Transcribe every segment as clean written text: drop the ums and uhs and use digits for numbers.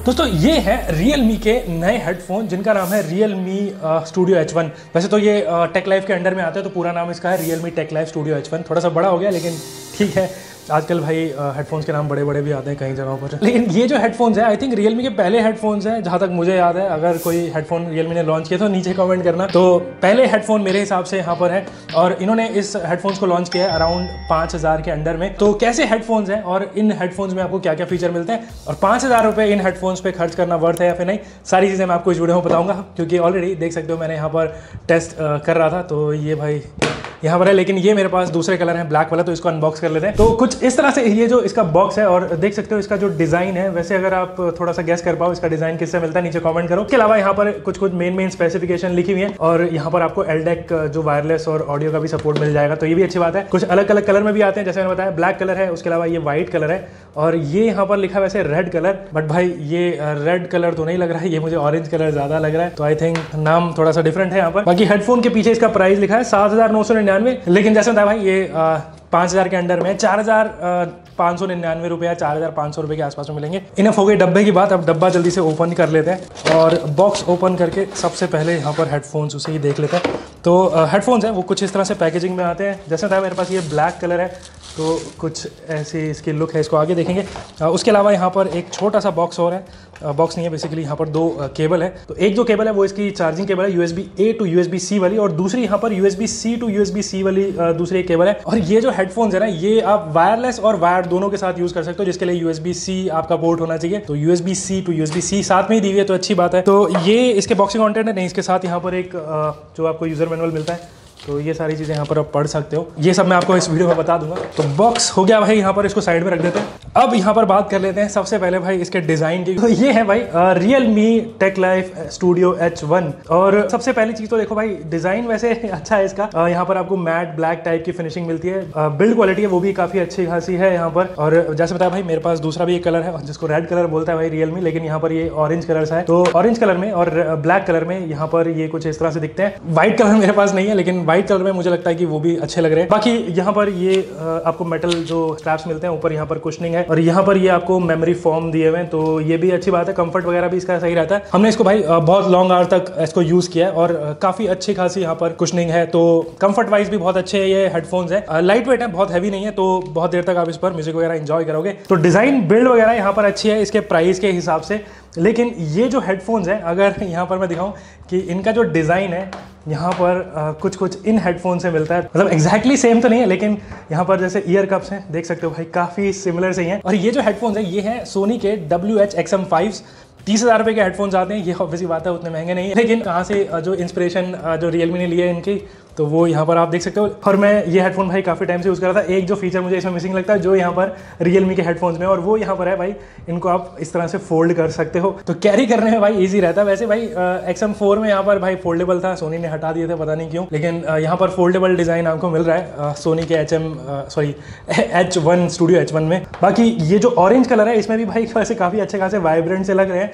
दोस्तों ये है Realme के नए हेडफोन जिनका नाम है Realme Studio H1। वैसे तो ये टेक लाइफ के अंडर में आता है तो पूरा नाम इसका है Realme Tech Life Studio H1। थोड़ा सा बड़ा हो गया लेकिन ठीक है, आजकल भाई हेडफोन्स के नाम बड़े बड़े भी आते हैं कई जगहों पर। लेकिन ये जो हेडफोन्स है आई थिंक Realme के पहले हेडफोन्स हैं जहाँ तक मुझे याद है। अगर कोई हेडफोन Realme ने लॉन्च किया तो नीचे कमेंट करना। तो पहले हेडफोन मेरे हिसाब से यहाँ पर है और इन्होंने इस हेडफोन्स को लॉन्च किया है अराउंड 5000 के अंडर में। तो कैसे हेडफोन्स हैं और इन हेडफोन्स में आपको क्या क्या फीचर मिलते हैं और 5000 रुपये इन हेडफोन्स पे खर्च करना वर्थ है या फिर नहीं, सारी चीज़ें मैं आपको इस वीडियो में बताऊंगा। क्योंकि ऑलरेडी देख सकते हो मैंने यहाँ पर टेस्ट कर रहा था तो ये भाई यहाँ पर है, लेकिन ये मेरे पास दूसरे कलर है ब्लैक वाला, तो इसको अनबॉक्स कर लेते हैं। तो कुछ इस तरह से ये जो इसका बॉक्स है और देख सकते हो इसका जो डिजाइन है, वैसे अगर आप थोड़ा सा गेस कर पाओ इसका डिजाइन किससे मिलता है नीचे कमेंट करो। इसके अलावा यहाँ पर कुछ मेन स्पेसिफिकेशन लिखी हुई है और यहाँ पर आपको एलडेक जो वायरलेस और ऑडियो का भी सपोर्ट मिल जाएगा, तो ये भी अच्छी बात है। कुछ अलग अलग कलर में भी आते हैं, जैसे मैंने बताया ब्लैक कलर है, उसके अलावा ये व्हाइट कलर है और ये यहाँ पर लिखा वैसे रेड कलर, बट भाई ये रेड कलर तो नहीं लग रहा है, ये मुझे ऑरेंज कलर ज्यादा लग रहा है। तो आई थिंक नाम थोड़ा सा डिफरेंट है यहाँ पर। बाकी हेडफोन के पीछे इसका प्राइस लिखा है 7999, लेकिन जैसे भाई ये 5000 के अंडर में 4599 रुपये, 4500 रुपये के आसपास में मिलेंगे। इनफ हो गई डब्बे की बात। अब डब्बा जल्दी से ओपन कर लेते हैं और बॉक्स ओपन करके सबसे पहले यहाँ पर हेडफोन्स उसे ही देख लेते हैं। तो हेडफोन्स हैं वो कुछ इस तरह से पैकेजिंग में आते हैं। जैसे था मेरे पास ये ब्लैक कलर है तो कुछ ऐसी इसकी लुक है, इसको आगे देखेंगे। उसके अलावा यहाँ पर एक छोटा सा बॉक्स और है, बॉक्स नहीं है बेसिकली, यहाँ पर दो केबल है। तो एक जो केबल है वो इसकी चार्जिंग केबल है USB-A टू USB-C वाली, और दूसरी यहाँ पर USB-C टू USB-C वाली दूसरी एक केबल है। और ये जो हेडफोन्स है ना ये आप वायरलेस और वायर्ड दोनों के साथ यूज कर सकते हो, जिसके लिए USB-C आपका पोर्ट होना चाहिए। तो USB-C टू USB-C साथ में ही दी हुई है तो अच्छी बात है। तो ये इसके बॉक्सिंग कंटेंट है नहीं, इसके साथ यहाँ पर एक जो आपको यूजर मैनुअल मिलता है, तो ये सारी चीज़ें यहाँ पर आप पढ़ सकते हो। ये सब मैं आपको इस वीडियो में बता दूंगा। तो बॉक्स हो गया भाई, यहाँ पर इसको साइड में रख देते हैं। अब यहाँ पर बात कर लेते हैं सबसे पहले भाई इसके डिज़ाइन की। तो ये है भाई Realme Tech Life Studio H1। और सबसे पहली चीज़ तो देखो भाई डिज़ाइन वैसे अच्छा है इसका। यहाँ पर आपको मैट ब्लैक टाइप की फिनिशिंग मिलती है। बिल्ड क्वालिटी है वो भी काफ़ी अच्छी खासी है यहाँ पर। और जैसे बताया भाई मेरे पास दूसरा भी एक कलर है जिसको रेड कलर बोलता है भाई Realme, लेकिन यहाँ पर ये ऑरेंज कलर सा है। तो ऑरेंज कलर में और ब्लैक कलर में यहाँ पर ये कुछ इस तरह से दिखते हैं। व्हाइट कलर मेरे पास नहीं है, लेकिन व्हाइट कलर में मुझे लगता है कि वो भी अच्छे लग रहे हैं। बाकी यहाँ पर ये आपको मेटल जो स्ट्रैप्स मिलते हैं, ऊपर यहाँ पर कुशनिंग है और यहाँ पर ये आपको मेमोरी फोम दिए हुए हैं, तो ये भी अच्छी बात है। कंफर्ट वगैरह भी इसका सही रहता है। हमने इसको भाई बहुत लॉन्ग आवर तक इसको यूज किया है और काफी अच्छी खासी यहाँ पर कुशनिंग है, तो कंफर्ट वाइज भी बहुत अच्छे ये हेडफोन्स है। लाइट वेट है, बहुत हैवी नहीं है, तो बहुत देर तक आप इस पर म्यूजिक वगैरह एंजॉय करोगे। तो डिजाइन बिल्ड वगैरह यहाँ पर अच्छी है इसके प्राइस के हिसाब से। लेकिन ये जो हेडफोन्स हैं, अगर यहाँ पर मैं दिखाऊं कि इनका जो डिज़ाइन है यहाँ पर कुछ इन हेडफोन से मिलता है, मतलब एग्जैक्टली सेम तो नहीं है, लेकिन यहाँ पर जैसे ईयर कप्स हैं देख सकते हो भाई काफ़ी सिमिलर से ही हैं। और ये जो हेडफोन्स हैं ये हैं सोनी के WH-XM5। 30,000 रुपये के हेडफोन्स आते हैं, ये ऑब्वियसली बात है उतने महंगे नहीं है, लेकिन कहाँ से जो इंस्पिरेशन जो Realme ने लिए इनकी, तो वो यहाँ पर आप देख सकते हो। और मैं ये हेडफोन भाई काफ़ी टाइम से यूज़ कर रहा था। एक जो फीचर मुझे इसमें मिसिंग लगता है जो यहाँ पर Realme के हेडफोन्स में, और वो यहाँ पर है भाई, इनको आप इस तरह से फोल्ड कर सकते हो, तो कैरी करने में भाई ईजी रहता है। वैसे भाई XM4 में यहाँ पर भाई फोल्डेबल था, सोनी ने हटा दिए थे पता नहीं क्यों, लेकिन यहाँ पर फोल्डेबल डिज़ाइन आपको मिल रहा है सोनी के H1 Studio H1 में। बाकी ये जो ऑरेंज कलर है इसमें भी भाई वैसे काफ़ी अच्छे खासे वाइब्रेंट से लग रहे हैं।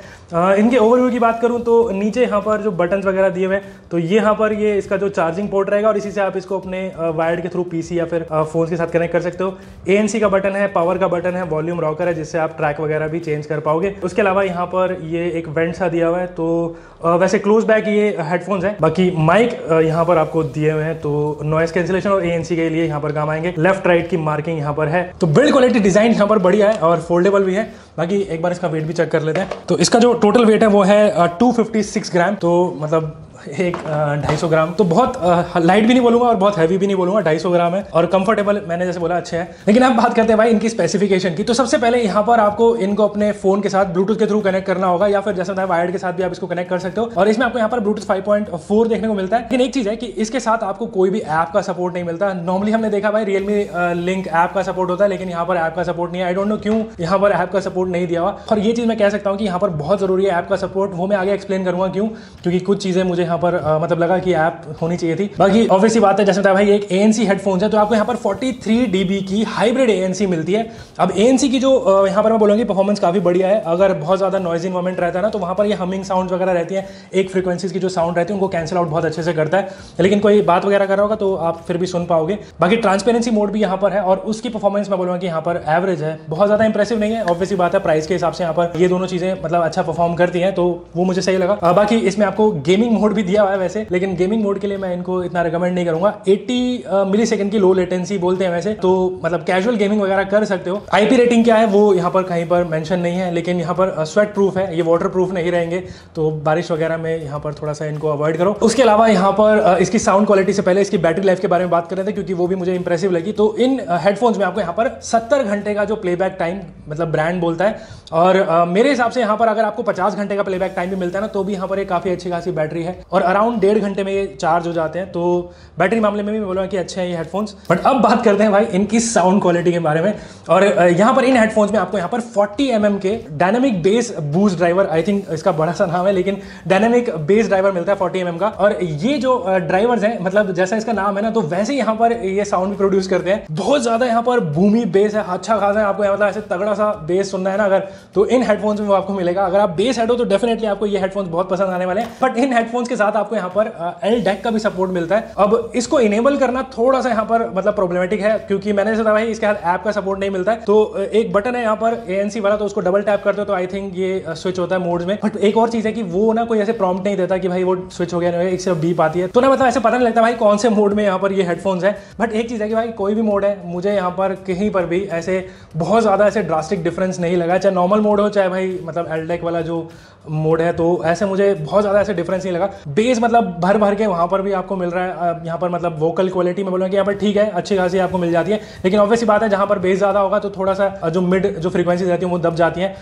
इनके ओवरव्यू की बात करूँ तो नीचे यहाँ पर जो बटन्स वगैरह दिए हुए हैं, तो ये यहाँ पर ये इसका जो चार्जिंग पोर्ट रहेगा और इसी से आप इसको अपने वायर्ड के थ्रू PC या फिर फोन के साथ कनेक्ट कर सकते हो। ANC का बटन है, पावर का बटन है, वॉल्यूम रॉकर है जिससे आप ट्रैक वगैरह भी चेंज कर पाओगे। उसके अलावा यहाँ पर ये एक वेंट सा दिया हुआ है, तो वैसे क्लोज बैक ये हेडफोन्स हैं। बाकी माइक यहाँ पर आपको दिए हुए हैं, तो नॉइस कैंसिलेशन और ANC के लिए यहाँ पर काम आएंगे। लेफ्ट राइट की मार्किंग यहाँ पर है। तो बिल्ड क्वालिटी डिजाइन यहाँ पर बढ़िया है और फोल्डेबल भी है। बाकी एक बार इसका वेट भी चेक कर लेते हैं। तो इसका जो टोटल वेट है वो है 256 ग्राम, तो मतलब एक 250 ग्राम, तो बहुत लाइट भी नहीं बोलूंगा और बहुत हैवी भी नहीं बोलूंगा, 250 ग्राम है। और कंफर्टेबल मैंने जैसे बोला अच्छे हैं। लेकिन अब बात करते हैं भाई इनकी स्पेसिफिकेशन की। तो सबसे पहले यहाँ पर आपको इनको अपने फोन के साथ ब्लूटूथ के थ्रू कनेक्ट करना होगा, या फिर जैसे बताया वायर्ड के साथ भी आप इसको कनेक्ट कर सकते हो। और इसमें आपको यहाँ पर ब्लूटूथ 5.4 देखने को मिलता है। लेकिन एक चीज है कि इसके साथ आपको कोई भी ऐप का सपोर्ट नहीं मिलता। नॉर्मली हमने देखा भाई Realme लिंक ऐप का सपोर्ट होता है, लेकिन यहाँ पर ऐप का सपोर्ट नहीं है। आई डोंट नो क्यों यहाँ पर ऐप का सपोर्ट नहीं दिया हुआ। और ये चीज मैं कह सकता हूँ कि यहाँ पर बहुत जरूरी है ऐप का सपोर्ट, वो मैं आगे एक्सप्लेन करूंगा क्यों, क्योंकि कुछ चीजें मुझे यहाँ पर मतलब लगा कि ऐप होनी चाहिए थी। बाकी ऑब्वियसली बात है, जैसे बताया भाई एक ANC हेडफोन्स है, तो आपको यहाँ पर 43 dB की हाइब्रिड ANC मिलती है। अब ANC की जो यहाँ पर मैं बोलूँगी परफॉर्मेंस काफ़ी बढ़िया है। अगर बहुत ज़्यादा नॉइजी इन्वायरमेंट रहता है ना, तो वहाँ पर ये हमिंग साउंड वगैरह रहती है, एक फ्रीक्वेंसीज की जो साउंड रहती है उनको कैंसिल आउट बहुत अच्छे से करता है। लेकिन कोई बात वगैरह कर रहा होगा तो आप फिर भी सुन पाओगे। बाकी ट्रांसपेरेंसी मोड भी यहाँ पर है और उसकी परफॉर्मेंस मैं बोलूँगा कि यहाँ पर एवरेज है, बहुत ज़्यादा इंप्रेसिव नहीं है। ऑब्वियसली बात है, प्राइस के हिसाब से यहाँ पर ये दोनों चीज़ें मतलब अच्छा परफॉर्म करती हैं, तो वो मुझे सही लगा। बाकी इसमें आपको गेमिंग मोड भी दिया हुआ है वैसे, लेकिन गेमिंग मोड के लिए मैं इनको इतना रिकमेंड नहीं करूँगा। 80 मिलीसेकंड की लो लेटेंसी बोलते हैं वैसे, तो मतलब कैजुअल गेमिंग वगैरह कर सकते हो। IP रेटिंग क्या है वो यहाँ पर कहीं पर मेंशन नहीं है, लेकिन यहाँ पर स्वेट प्रूफ है, ये वाटर प्रूफ नहीं रहेंगे, तो बारिश वगैरह में यहाँ पर थोड़ा सा इनको अवॉइड करो। उसके अलावा यहाँ पर इसकी साउंड क्वालिटी से पहले इसकी बैटरी लाइफ के बारे में बात कर रहे थे, क्योंकि वो भी मुझे इंप्रेसिव लगी। तो इन हेडफोन्स में आपको यहाँ पर 70 घंटे का जो प्लेबैक टाइम मतलब ब्रांड बोलता है, और मेरे हिसाब से यहाँ पर अगर आपको 50 घंटे का प्लेबैक टाइम भी मिलता है ना, तो भी यहाँ पर एक काफ़ी अच्छी खासी बैटरी है, और अराउंड 1.5 घंटे में ये चार्ज हो जाते हैं। तो बैटरी मामले में भी बोलूँगा कि अच्छे हैं ये हेडफोन्स। बट अब बात करते हैं भाई इनकी साउंड क्वालिटी के बारे में। और यहाँ पर इन हेडफोन्स में आपको यहाँ पर 40 mm के dynamic base boost driver, I think इसका बड़ा सा नाम है, लेकिन डायनेमिक बेस ड्राइवर मिलता है 40 mm का। और ये जो ड्राइवर्स हैं, मतलब जैसा इसका नाम है ना, तो वैसे यहाँ पर ये साउंड भी प्रोड्यूस करते हैं। बहुत ज़्यादा यहाँ पर बूमी बेस है, अच्छा खासा है। आपको मतलब ऐसे तगड़ा सा बेस सुनना है ना अगर, तो इन हेडफोन्स में वो आपको मिलेगा। अगर आप बेस हेड हो तो डेफिनेटली आपको ये हेडफोन्स बहुत पसंद आने वाले हैं। बट इन हेडफोन्स के साथ आपको यहाँ पर LDAC का भी सपोर्ट मिलता है। अब इसको इनेबल करना थोड़ा सा यहाँ पर मतलब प्रॉब्लमेटिक है, क्योंकि मैंने सोचा भाई इसके साथ ऐप का सपोर्ट नहीं मिलता है। तो एक बटन है यहाँ पर ANC वाला, तो उसको डबल टैप करते हो तो आई थिंक ये स्विच होता है मोड्स में। बट एक और चीज है कि वो ना कोई ऐसे प्रॉम्प्ट नहीं देता कि भाई वो स्विच हो गया, एक से बीप आती है, तो ना मतलब ऐसे पता नहीं लगता भाई कौन से मोड में यहाँ पर ये हेडफोन्स है। बट एक चीज है कि भाई कोई भी मोड है, मुझे यहाँ पर कहीं पर भी ऐसे बहुत ज्यादा ऐसे ड्रास्टिक डिफरेंस नहीं लगा, चाहे नॉर्मल मोड हो चाहे भाई मतलब LDAC वाला जो मोड है, तो ऐसे मुझे बहुत ज़्यादा ऐसे डिफरेंस नहीं लगा। बेस मतलब भर भर के वहाँ पर भी आपको मिल रहा है। यहाँ पर मतलब वोकल क्वालिटी में बोलूँगा कि यहाँ पर ठीक है, अच्छी खासी आपको मिल जाती है। लेकिन ऑब्वियसली बात है, जहाँ पर बेस ज़्यादा होगा तो थोड़ा सा जो मिड जो फ्रीक्वेंसीज रहती है वो दब जाती हैं।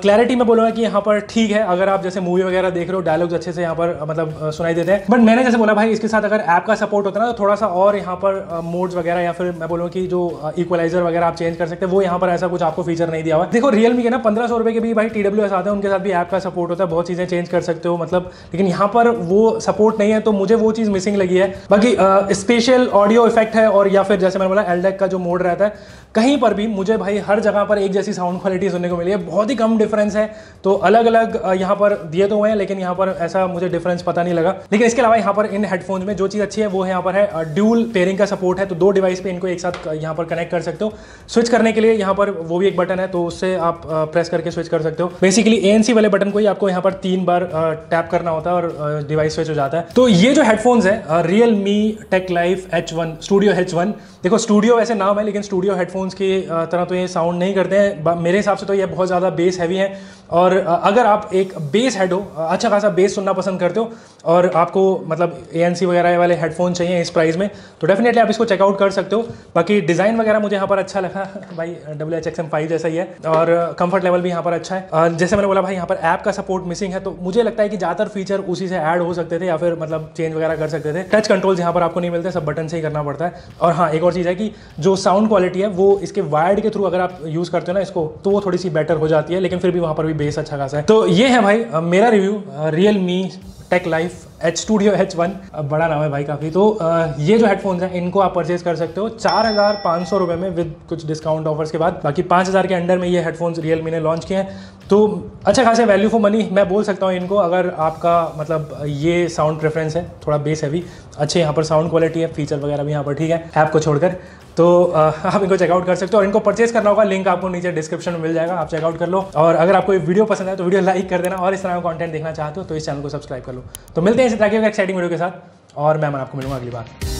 क्लैरिटी में बोलूँगा कि यहाँ पर ठीक है, अगर आप जैसे मूवी वगैरह देख रहे हो, डायलॉग्स अच्छे से यहाँ पर मतलब सुनाई देते हैं। बट मैंने जैसे बोला भाई, इसके साथ अगर ऐप का सपोर्ट होता है ना, तो थोड़ा सा और यहाँ पर मोड्स वगैरह या फिर मैं बोलूँगा कि जो इक्वलाइजर वगैरह आप चेंज कर सकते हैं, वो यहाँ पर ऐसा कुछ आपको फीचर नहीं दिया हुआ। देखो रियलमी के ना 1500 रुपये के भी भाई TWS आते हैं, उनके साथ भी ऐप का सपोर्ट होता है, बहुत चीज़ें चेंज कर सकते हो मतलब, लेकिन यहाँ पर वो सपोर्ट नहीं है, तो मुझे वो चीज़ मिसिंग लगी है। बाकी स्पेशल ऑडियो इफेक्ट है, और या फिर जैसे मैंने बोला LDAC का जो मोड रहता है, कहीं पर भी मुझे भाई हर जगह पर एक जैसी साउंड क्वालिटी सुनने को मिली है, बहुत ही कम डिफरेंस है। तो अलग अलग यहाँ पर दिए तो हुए हैं, लेकिन यहाँ पर ऐसा मुझे डिफरेंस पता नहीं लगा। लेकिन इसके अलावा यहाँ पर इन हेडफोन्स में जो चीज़ अच्छी है वो है यहाँ पर है ड्यूल पेयरिंग का सपोर्ट है, तो 2 डिवाइस पे इनको एक साथ यहाँ पर कनेक्ट कर सकते हो। स्विच करने के लिए यहाँ पर वो भी एक बटन है, तो उससे आप प्रेस करके स्विच कर सकते हो। बेसिकली ANC वाले बटन को ही आपको यहाँ पर 3 बार टैप करना होता है और डिवाइस स्विच हो जाता है। तो ये जो हेडफोन्स है Realme TechLife H1 Studio H1, देखो स्टूडियो वैसे नाम है, लेकिन स्टूडियो हेडफोन्स की तरह तो ये साउंड नहीं करते हैं मेरे हिसाब से। तो ये बहुत ज़्यादा बेस हैवी है, और अगर आप एक बेस हेड हो, अच्छा खासा बेस सुनना पसंद करते हो, और आपको मतलब ANC वगैरह वाले हेडफोन चाहिए इस प्राइस में, तो डेफिनेटली आप इसको चेकआउट कर सकते हो। बाकी डिज़ाइन वगैरह मुझे यहाँ पर अच्छा लगा भाई, WH-XM5 जैसा ही है, और कंफर्ट लेवल भी यहाँ पर अच्छा है। जैसे मैंने बोला भाई, यहाँ पर ऐप का सपोर्ट मिसिंग है, तो मुझे लगता है कि ज़्यादातर फीचर उसी से ऐड हो सकते थे, या फिर मतलब चेंज वगैरह कर सकते थे। टच कंट्रोल्स यहाँ पर आपको नहीं मिलते, सब बटन से ही करना पड़ता है। और हाँ, एक और चीज़ है कि जो साउंड क्वालिटी है वो इसके वायर्ड के थ्रू अगर आप यूज़ करते हो ना इसको, तो वो थोड़ी सी बेटर हो जाती है, लेकिन फिर भी वहाँ पर भी बेस अच्छा खासा है। तो ये है भाई मेरा review Realme TechLife Studio H1, बड़ा नाम है भाई काफ़ी। तो ये जो हेडफोन्स हैं इनको आप परचेज कर सकते हो 4500 रुपये में विद कुछ डिस्काउंट ऑफर्स के बाद। बाकी 5000 के अंडर में ये हेडफोन्स Realme ने लॉन्च किए हैं, तो अच्छा खासा वैल्यू फॉर मनी मैं बोल सकता हूँ इनको। अगर आपका मतलब ये साउंड प्रेफरेंस है, थोड़ा बेस हैवी, अच्छे यहाँ पर साउंड क्वालिटी है, फीचर वगैरह भी यहाँ पर ठीक है ऐप को छोड़कर, तो आप इनको चेकआउट कर सकते हो। और इनको परचेज करना होगा, लिंक आपको नीचे डिस्क्रिप्शन में मिल जाएगा, आप चेकआउट कर लो। और अगर आपको ये वीडियो पसंद है तो वीडियो लाइक कर देना, और इस तरह का कंटेंट देखना चाहते हो तो इस चैनल को सब्सक्राइब कर लो। तो मिलते हैं इस तरह के एक्साइटिंग वीडियो के साथ, और मैं आपको मिलूंगा अगली बार।